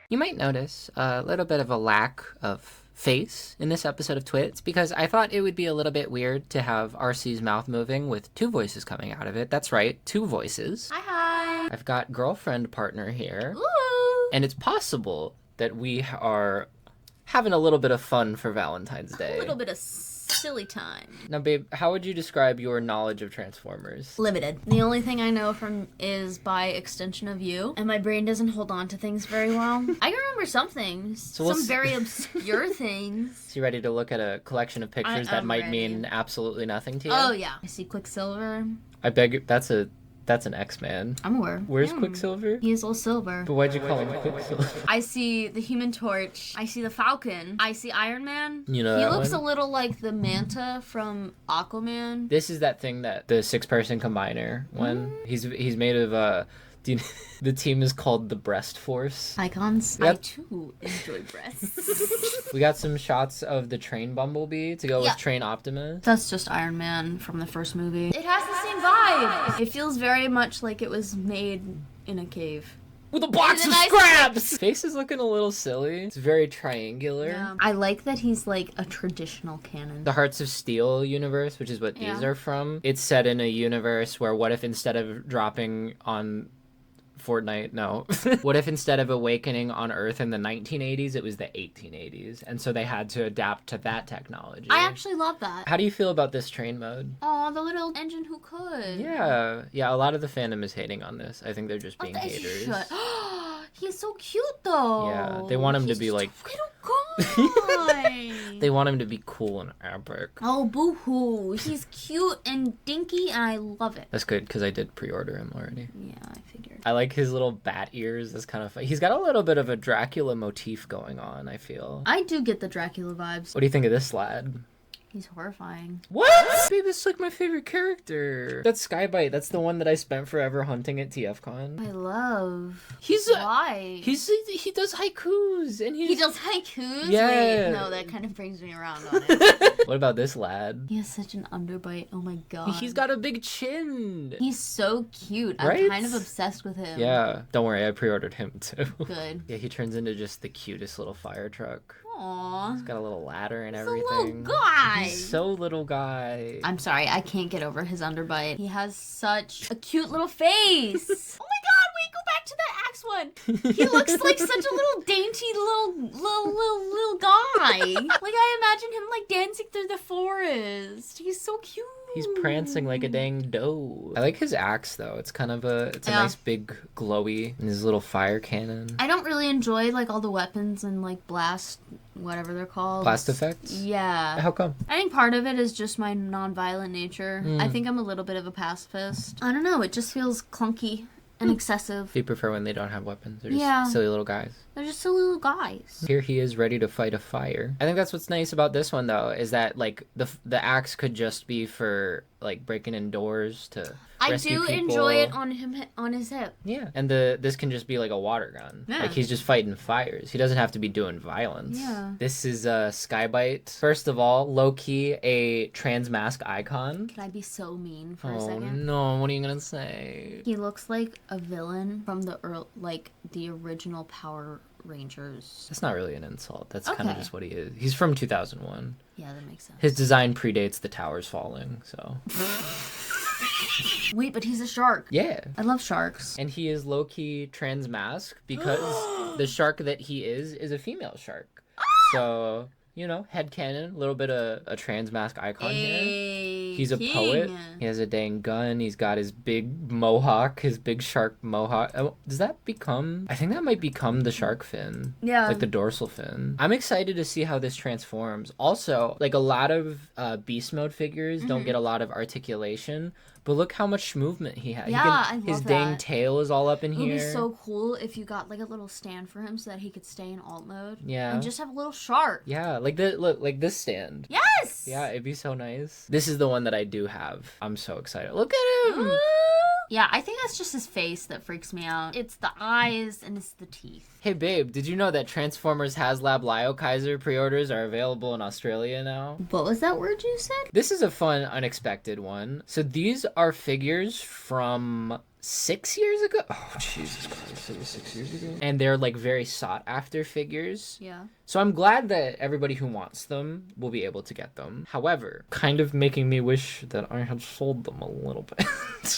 You might notice a little bit of a lack of face in this episode of Twit. It's because I thought it would be a little bit weird to have RC's mouth moving with two voices coming out of it. That's right, two voices. Hi. I've got girlfriend partner here. Ooh. And it's possible that we are having a little bit of fun for Valentine's Day. A little bit of silly time. Now, babe, how would you describe your knowledge of Transformers? Limited. The only thing I know from is by extension of you, and my brain doesn't hold on to things very well. I can remember some things, some very obscure things. So you ready to look at a collection of pictures that might mean absolutely nothing to you? Oh yeah. I see Quicksilver. I beg you, that's an X-Man. I'm aware. Where's Quicksilver? He is all silver. But why'd you call him Quicksilver? I see the Human Torch. I see the Falcon. I see Iron Man. You know he that looks one? a little like the Manta from Aquaman. This is that thing that the 6-person combiner when he's made of the team is called the Breast Force. Icons. Yep. I too enjoy breasts. We got some shots of the Train Bumblebee to go with Train Optimus. That's just Iron Man from the first movie. It has the same vibe. It feels very much like it was made in a cave. With a box of scraps! Face is looking a little silly. It's very triangular. Yeah. I like that he's like a traditional canon. The Hearts of Steel universe, which is what these are from, it's set in a universe where what if instead of dropping on Fortnite, no. What if instead of awakening on Earth in the 1980s, it was the 1880s? And so they had to adapt to that technology. I actually love that. How do you feel about this train mode? Oh, the little engine who could. Yeah. Yeah, a lot of the fandom is hating on this. I think they're just being haters. He's so cute though. Yeah, they want him to be like... little guy. They want him to be cool and epic. Oh, boo-hoo. He's cute and dinky and I love it. That's good, because I did pre-order him already. Yeah, I figured. I like his little bat ears. That's kind of fun. He's got a little bit of a Dracula motif going on, I feel. I do get the Dracula vibes. What do you think of this lad? He's horrifying. What? Babe, this is like my favorite character. That's Skybite. That's the one that I spent forever hunting at TFCon. I love. Why? He does haikus and he does haikus? Yeah. Wait, no, that kind of brings me around on it. What about this lad? He has such an underbite. Oh my god. He's got a big chin. He's so cute. Right? I'm kind of obsessed with him. Yeah. Don't worry, I pre-ordered him too. Good. Yeah, he turns into just the cutest little fire truck. Aww. He's got a little ladder and He's everything. a little guy. He's so little guy. I'm sorry, I can't get over his underbite. He has such a cute little face. Oh my god, wait, go back to that axe one. He looks like such a little dainty little guy. Like I imagine him like dancing through the forest. He's so cute. He's prancing like a dang doe. I like his axe though. It's kind of a nice big glowy and his little fire cannon. I don't really enjoy like all the weapons and like blast whatever they're called. Blast effects? Yeah. How come? I think part of it is just my non-violent nature. I think I'm a little bit of a pacifist. I don't know, it just feels clunky and excessive. Do you prefer when they don't have weapons? They're just silly little guys. They're just silly little guys. Here he is ready to fight a fire. I think that's what's nice about this one though, is that like the axe could just be for like breaking in doors to rescue people. Enjoy it on him on his hip. Yeah. And this can just be like a water gun. Yeah. Like he's just fighting fires. He doesn't have to be doing violence. Yeah. This is Skybite. First of all, low-key a trans mask icon. Can I be so mean for a second? Oh no, what are you gonna say? He looks like a villain from the original Power Rangers. That's not really an insult. That's kind of just what he is. He's from 2001. Yeah, that makes sense. His design predates the towers falling, so. Wait, but he's a shark. Yeah. I love sharks. And he is low-key trans mask because the shark that he is a female shark. So, you know, headcanon, a little bit of a trans mask icon here. He's a poet. He has a dang gun. He's got his big mohawk, his big shark mohawk. Oh, does that become... I think that might become the shark fin. Yeah. Like the dorsal fin. I'm excited to see how this transforms. Also, like a lot of beast mode figures don't get a lot of articulation. But look how much movement he has. Yeah, I love his that. dang tail is all up in here. It would be so cool if you got like a little stand for him so that he could stay in alt mode. Yeah. And just have a little shark. Yeah, like like this stand. Yes! Yeah, it'd be so nice. This is the one that I do have. I'm so excited. Look at him! Yeah, I think that's just his face that freaks me out. It's the eyes and it's the teeth. Hey babe, did you know that Transformers HasLab LIOKAISER pre-orders are available in Australia now? What was that word you said? This is a fun, unexpected one. So these are figures from 6 years ago. Oh, Jesus Christ, it was 6 years ago. And they're like very sought after figures. Yeah. So I'm glad that everybody who wants them will be able to get them. However, kind of making me wish that I had sold them a little bit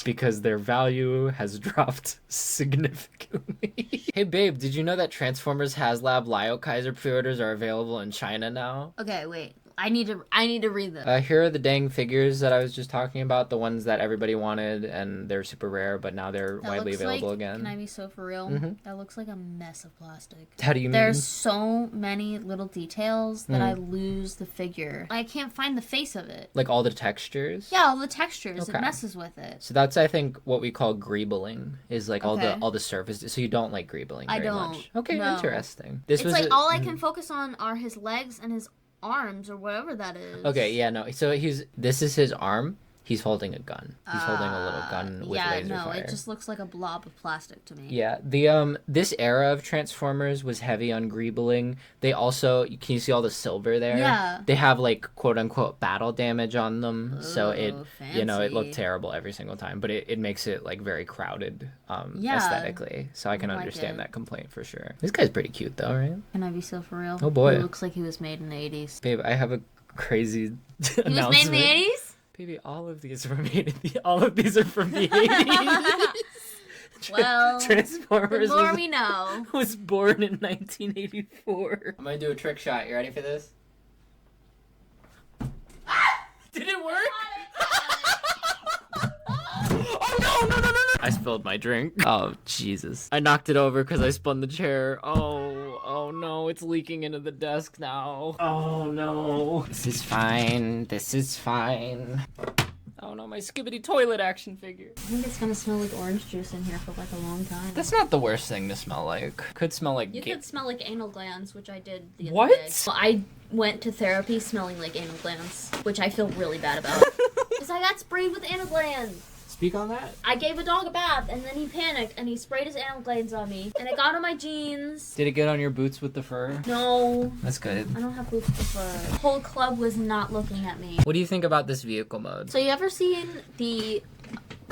because their value has dropped significantly. Hey babe, did you know that Transformers HasLab LIOKAISER pre-orders are available in China now? Okay, wait. I need to read them. Here are the dang figures that I was just talking about, the ones that everybody wanted and they're super rare, but now they're widely available again. Can I be so for real? Mm-hmm. That looks like a mess of plastic. How do you mean? There's so many little details that I lose the figure. I can't find the face of it. Like all the textures? Yeah, all the textures. Okay. It messes with it. So that's, I think, what we call greebling, is like Okay. all the surface. So you don't like greebling I very don't. much. Okay, No. interesting. It's like all I can focus on are his legs and his arms or whatever that is. Okay, yeah, no. So this is his arm. He's holding a gun. He's holding a little gun with laser fire. It just looks like a blob of plastic to me. Yeah, the this era of Transformers was heavy on greebling. They also, can you see all the silver there? Yeah. They have like quote unquote battle damage on them, so it it fancy. looked terrible every single time. But it makes it like very crowded Yeah. aesthetically. So I can I like understand it. that complaint for sure. This guy's pretty cute though, right? Can I be so for real? Oh, boy. He looks like he was made in the 80s. Babe, I have a crazy He was announcement. made in the 80s? Baby, all of these are made in all of these are from the 80s. Well, Transformers the more we know. was born in 1984. I'm gonna do a trick shot. You ready for this? Did it work? Oh no! I spilled my drink. Oh Jesus! I knocked it over because I spun the chair. Oh no! It's leaking into the desk now. Oh no! This is fine. This is fine. Oh no! My skibbity toilet action figure. I think it's gonna smell like orange juice in here for like a long time. That's not the worst thing to smell like. Could smell like. You could smell like anal glands, which I did the other What? day. Well, I went to therapy smelling like anal glands, which I feel really bad about. Because I got sprayed with anal glands. Speak on that. I gave a dog a bath, and then he panicked, and he sprayed his anal glands on me. And it got on my jeans. Did it get on your boots with the fur? No. That's good. I don't have boots with fur. The whole club was not looking at me. What do you think about this vehicle mode? So you ever seen the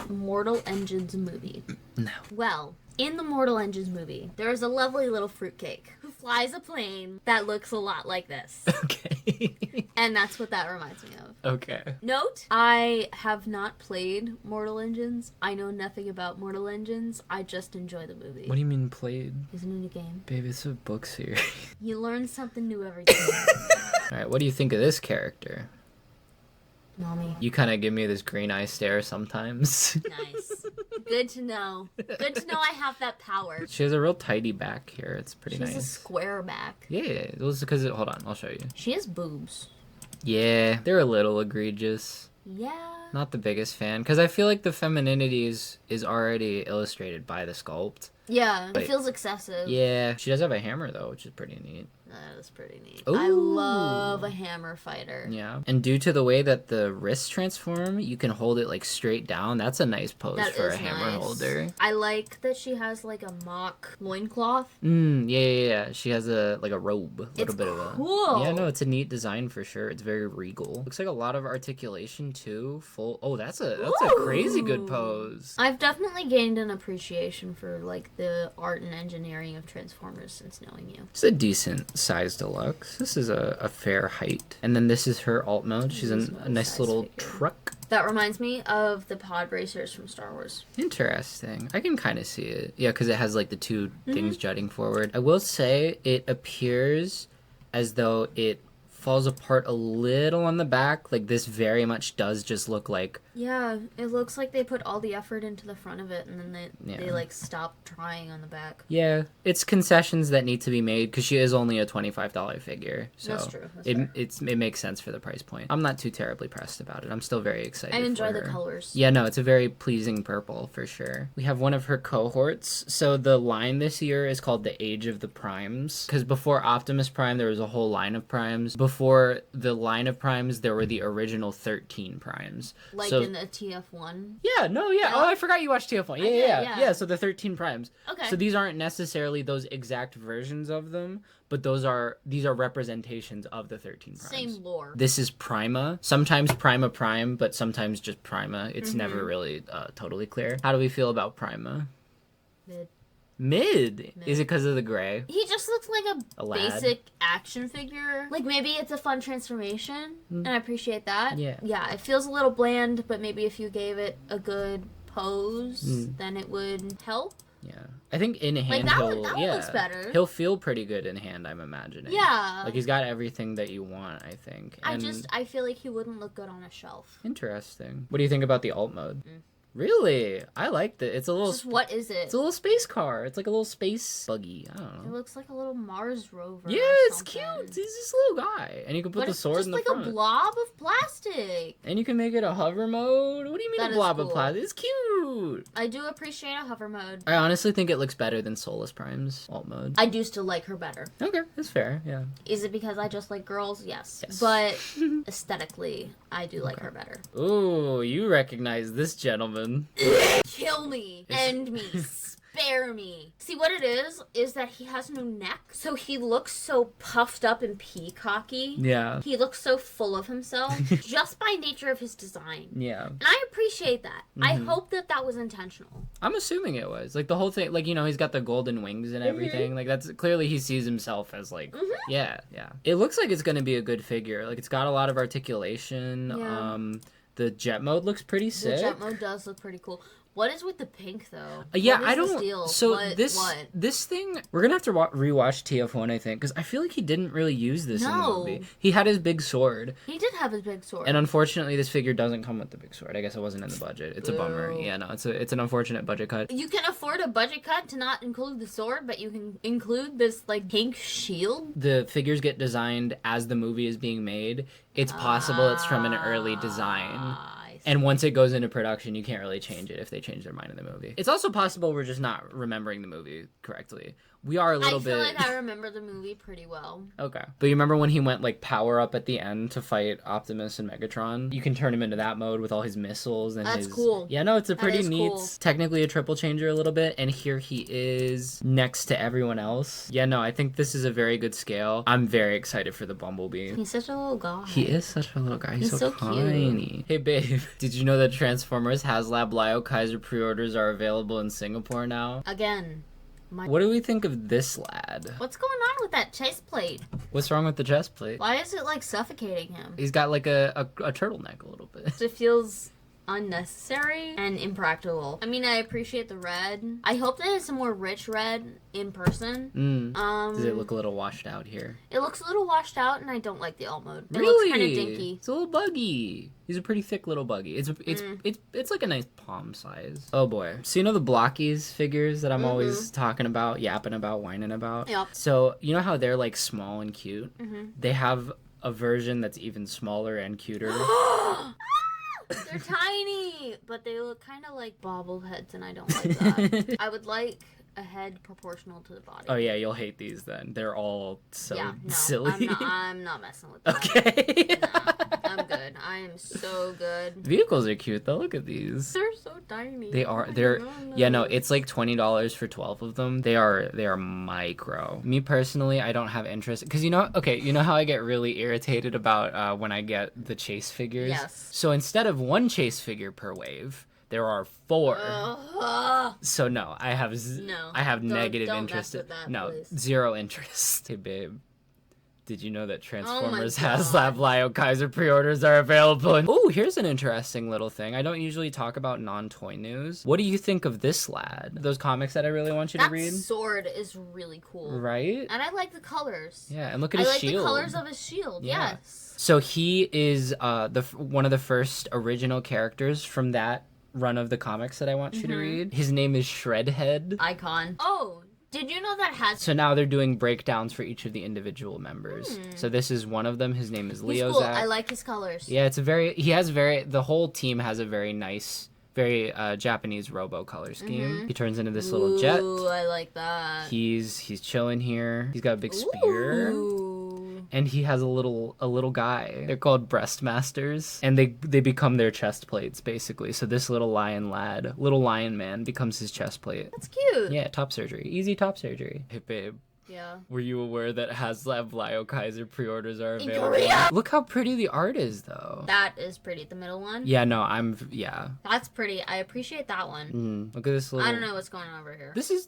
Mortal Engines movie? No. Well, in the Mortal Engines movie, there is a lovely little fruitcake who flies a plane that looks a lot like this. Okay. And that's what that reminds me of. Okay. Note, I have not played Mortal Engines. I know nothing about Mortal Engines. I just enjoy the movie. What do you mean played? Isn't it a game? Babe, it's a book series. You learn something new every day. Alright, what do you think of this character? Mommy. You kind of give me this green eye stare sometimes. Nice. Good to know. Good to know I have that power. She has a real tidy back here. It's pretty She's a nice. square back. Yeah, those because hold on, I'll show you. She has boobs. Yeah, they're a little egregious. Yeah. Not the biggest fan because I feel like the femininity is already illustrated by the sculpt. Yeah, Wait. it feels excessive. Yeah, she does have a hammer though, which is pretty neat. That is pretty neat. Ooh. I love a hammer fighter. Yeah, and due to the way that the wrists transform, you can hold it like straight down. That's a nice pose That for is a hammer nice. holder. I like that she has like a mock loincloth. Yeah. She has a robe, It's bit of a. cool. Yeah, no, it's a neat design for sure. It's very regal. Looks like a lot of articulation too. Full. Oh, that's a crazy good pose. I've definitely gained an appreciation for like the art and engineering of Transformers since knowing you. It's a decent size deluxe. This is a fair height. And then this is her alt mode. She's This a is nice size little figure. truck. That reminds me of the pod racers from Star Wars. Interesting. I can kind of see it. Yeah, because it has like the two Mm-hmm. things jutting forward. I will say it appears as though it falls apart a little on the back. Like this very much does just look like. Yeah, it looks like they put all the effort into the front of it and then they Yeah. like stopped trying on the back. Yeah, it's concessions that need to be made because she is only a $25 figure. So That's true. That's it fair. it makes sense for the price point. I'm not too terribly pressed about it. I'm still very excited. I enjoy for the her. colors. Yeah, no, it's a very pleasing purple for sure. We have one of her cohorts. So the line this year is called the Age of the Primes. Because before Optimus Prime, there was a whole line of Primes. Before the line of Primes, there were the original 13 Primes. Like so in the TF1. Yeah, no, yeah. Oh, I forgot you watched TF1. Yeah. So the 13 primes. Okay. So these aren't necessarily those exact versions of them, but these are representations of the 13 primes. Same lore. This is Prima. Sometimes Prima Prime, but sometimes just Prima. It's never really totally clear. How do we feel about Prima? Mid. Is it because of the gray? He just looks like A lad. basic action figure. Like, maybe it's a fun transformation, and I appreciate that. Yeah, it feels a little bland, but maybe if you gave it a good pose, then it would help. Yeah. I think in hand that one looks better. He'll feel pretty good in hand, I'm imagining. Yeah. Like, he's got everything that you want, I think. And I feel like he wouldn't look good on a shelf. Interesting. What do you think about the alt mode? Really? I liked it. It's a little... what is it? It's a little space car. It's like a little space buggy. I don't know. It looks like a little Mars rover. Yeah, it's cute. He's just a little guy. And you can put the sword in the front. It's just like a blob of plastic. And you can make it a hover mode. What do you mean a blob of plastic? It's cute. I do appreciate a hover mode. I honestly think it looks better than Soulless Prime's alt mode. I do still like her better. Okay, that's fair, yeah. Is it because I just like girls? Yes. But aesthetically, I do like her better. Ooh, you recognize this gentleman. Kill me. End me. Spare me. See, what it is that he has no neck. So he looks so puffed up and peacocky. Yeah. He looks so full of himself just by nature of his design. Yeah. And I appreciate that. I hope that was intentional. I'm assuming it was. Like, the whole thing, like, you know, he's got the golden wings and everything. Like, that's clearly he sees himself as, like, yeah. It looks like it's going to be a good figure. Like, it's got a lot of articulation. Yeah. The jet mode looks pretty sick. The jet mode does look pretty cool. What is with the pink, though? I don't... Deal? So what? this thing... We're gonna have to rewatch TF1, I think, because I feel like he didn't really use this in the movie. He had his big sword. He did have his big sword. And unfortunately, this figure doesn't come with the big sword. I guess it wasn't in the budget. It's a bummer. Yeah, no, it's an unfortunate budget cut. You can afford a budget cut to not include the sword, but you can include this, like, pink shield? The figures get designed as the movie is being made. It's possible it's from an early design. And once it goes into production, you can't really change it if they change their mind in the movie. It's also possible we're just not remembering the movie correctly. We are a little bit... I feel like I remember the movie pretty well. Okay. But you remember when he went, like, power up at the end to fight Optimus and Megatron? You can turn him into that mode with all his missiles and That's cool. Yeah, no, it's a pretty neat... Cool. Technically a triple changer a little bit. And here he is next to everyone else. Yeah, no, I think this is a very good scale. I'm very excited for the Bumblebee. He's such a little guy. He is such a little guy. He's so tiny. Cute. Hey, babe. Did you know that Transformers HasLab LIOKAISER pre-orders are available in Singapore now? Again. What do we think of this lad? What's going on with that chest plate? What's wrong with the chest plate? Why is it, like, suffocating him? He's got, like, a turtleneck a little bit. It feels unnecessary and impractical. I mean, I appreciate the red. I hope that it's a more rich red in person. Does it look a little washed out here? It looks a little washed out, and I don't like the alt mode. It Really? looks kind of dinky. It's a little buggy. He's a pretty thick little buggy. It's like a nice palm size. Oh boy. So you know the Blockies figures that I'm always talking about, yapping about, whining about? Yep. So you know how they're like small and cute? They have a version that's even smaller and cuter. They're tiny, but they look kind of like bobbleheads, and I don't like that. I would like a head proportional to the body. Oh yeah, you'll hate these then. They're all so no, silly. I'm not messing with that. Okay. No, I'm good. I am so good. Vehicles are cute though. Look at these. They're so tiny. They are. They're. Yeah, no. It's like $20 for 12 of them. They are micro. Me personally, I don't have interest because you know how I get really irritated about when I get the chase figures. Yes. So instead of one chase figure per wave, there are 4. So no, I have negative interest. Please. 0 interest. Hey babe. Did you know that Transformers HasLab LIOKAISER pre-orders are available? Oh, here's an interesting little thing. I don't usually talk about non-toy news. What do you think of this lad? Those comics that I really want you to read? That sword is really cool. Right? And I like the colors. Yeah, and look at his shield. I like the colors of his shield, yes. So he is one of the first original characters from that run of the comics that I want you to read. His name is Shredhead. Icon. Oh, did you know that has... So now they're doing breakdowns for each of the individual members. So this is one of them. His name is Leozak. He's cool. I like his colors. Yeah, the whole team has a very nice, very Japanese robo color scheme. He turns into this little jet. Ooh, I like that. He's chilling here. He's got a big spear. Ooh. and he has a little guy. They're called breast masters, and they become their chest plates basically. So this little lion man becomes his chest plate. That's cute. Yeah, top surgery. Easy top surgery. Hey babe. Yeah. Were you aware that HasLab LIOKAISER pre-orders are In available? Korea? Look how pretty the art is, though. That is pretty. The middle one? Yeah, no, yeah. That's pretty. I appreciate that one. Look at this little... I don't know what's going on over here. This is...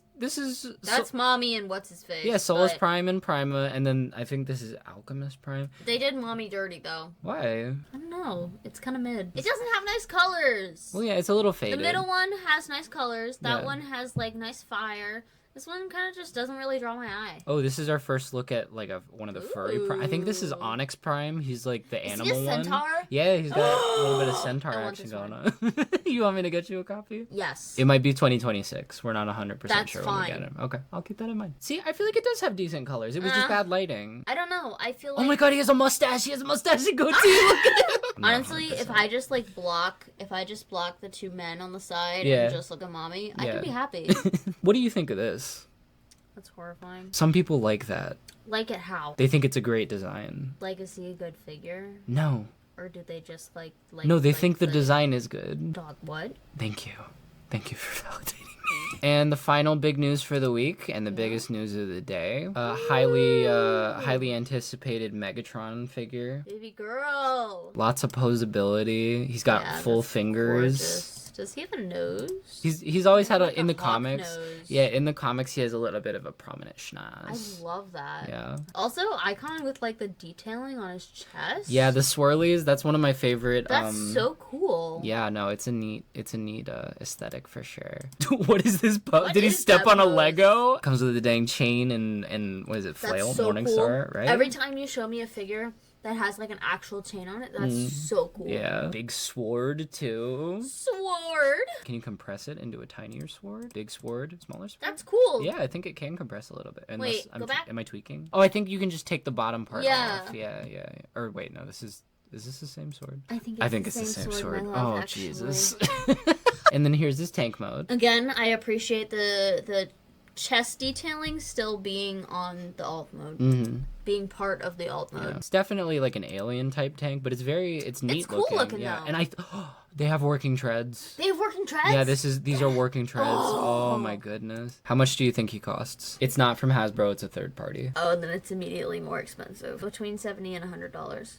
That's Mommy and what's his face. Yeah, Solus but Prime and Prima, and then I think this is Alchemist Prime. They did Mommy dirty, though. Why? I don't know. It's kind of mid. It doesn't have nice colors. Well, yeah, it's a little faded. The middle one has nice colors. That Yeah. one has, like, nice fire. This one kind of just doesn't really draw my eye. Oh, this is our first look at, like, one of the furry I think this is Onyx Prime. He's, like, the animal one. Is he a centaur? Yeah, he's got a little bit of centaur I want action this going one. on. You want me to get you a copy? Yes. It might be 2026. We're not 100% That's sure when we get fine. him. Okay, I'll keep that in mind. See, I feel like it does have decent colors. It was just bad lighting. I don't know. I feel like... Oh my god, he has a mustache. He has a mustache and goatee. Look at him. Honestly, No, if I just block the two men on the side Yeah. and just look at Mommy, I Yeah. could be happy. What do you think of this? That's horrifying. Some people like that. Like it how? They think it's a great design. Like, is he a good figure? No. Or do they just like No, they think the design is good. Dog, what? Thank you. Thank you for validating me. And the final big news for the week, and the biggest news of the day, highly anticipated Megatron figure. Baby girl. Lots of posability. He's got Yeah, full that's fingers. gorgeous. Does he have a nose? He's always had Like in the hawk comics. nose. Yeah, in the comics he has a little bit of a prominent I schnoz. love that. Yeah. Also, icon with like the detailing on his chest. Yeah, the swirlies, that's one of my favorite. That's so cool. Yeah, no, it's a neat aesthetic for sure. What is this What Did he is step that on a pose? Lego? Comes with a dang chain and what is it, flail? That's so Morningstar, cool. right? Every time you show me a figure that has like an actual chain on it, that's so cool. Yeah. Big sword too. Sword. Can you compress it into a tinier sword? Big sword, smaller sword? That's cool. Yeah, I think it can compress a little bit. Wait, go back. Am I tweaking? Oh, I think you can just take the bottom part Yeah. off. Yeah. Or wait, no, is this the same sword? I think It's the same sword. my love, Oh, actually. Jesus. And then here's his tank mode. Again, I appreciate the chest detailing still being on the alt mode. Being part of the alt mode. Yeah. It's definitely like an alien type tank, but it's neat cool looking, Yeah, though. and they have working treads. They have working treads? Yeah, these are working treads. Oh my goodness. How much do you think he costs? It's not from Hasbro, it's a third party. Oh, then it's immediately more expensive. Between $70 and $100.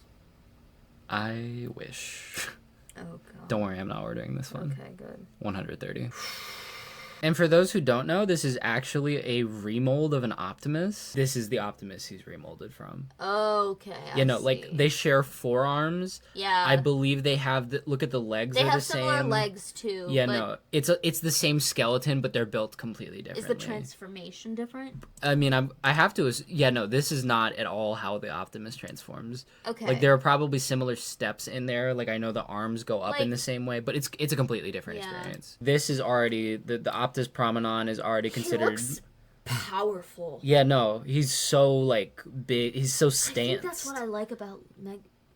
I wish. Oh god. Don't worry, I'm not ordering this one. Okay, good. 130. And for those who don't know, this is actually a remold of an Optimus. This is the Optimus he's remolded from. Okay, Like they share forearms. Yeah. I believe they have look at the legs. They are have the similar same. legs too. Yeah, but no, it's the same skeleton, but they're built completely differently. is the transformation different? I mean, I have to. Yeah, no, this is not at all how the Optimus transforms. Okay. Like there are probably similar steps in there. Like I know the arms go up in Like- the same way, but it's a completely different Yeah. experience. This is already the Optus Promenon is already considered. He looks powerful. Yeah, no, he's so like big. He's so I stanced. think that's what I like about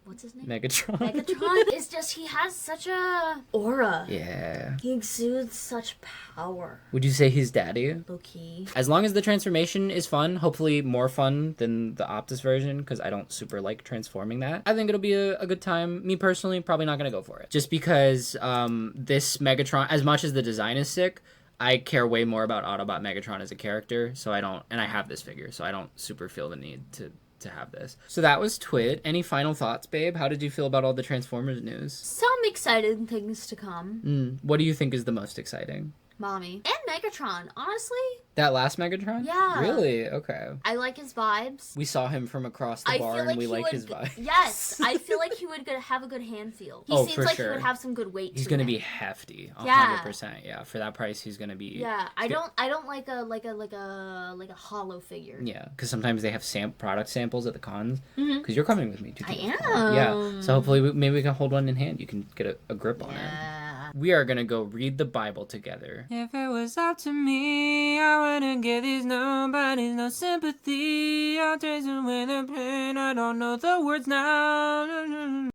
what's his name? Megatron. Megatron. It's just he has such a aura. Yeah. He exudes such power. Would you say he's daddy? Low key. As long as the transformation is fun, hopefully more fun than the Optus version, because I don't super like transforming that. I think it'll be a good time. Me personally, probably not going to go for it. Just because this Megatron, as much as the design is sick, I care way more about Autobot Megatron as a character, so I don't, and I have this figure, so I don't super feel the need to have this. So that was Twit. Any final thoughts, babe? How did you feel about all the Transformers news? Some exciting things to come. What do you think is the most exciting? Mommy. And Megatron, honestly. That last Megatron? Yeah. Really? Okay. I like his vibes. We saw him from across the I bar feel like and we he like would his vibe. Yes, I feel like he would have a good hand feel. He Oh, seems for like sure. he would have some good weight He's to gonna him. be hefty. 100%. Yeah. Yeah. For that price he's gonna be. Yeah, I don't like a hollow figure. Yeah, because sometimes they have product samples at the cons. Because you're coming with me to I those cons. Yeah. am. So hopefully maybe we can hold one in hand. You can get a grip on it. Yeah. We are gonna go read the Bible together. If it was up to me, I wouldn't give these nobodies no sympathy. I'll chase away the pain. I don't know the words now.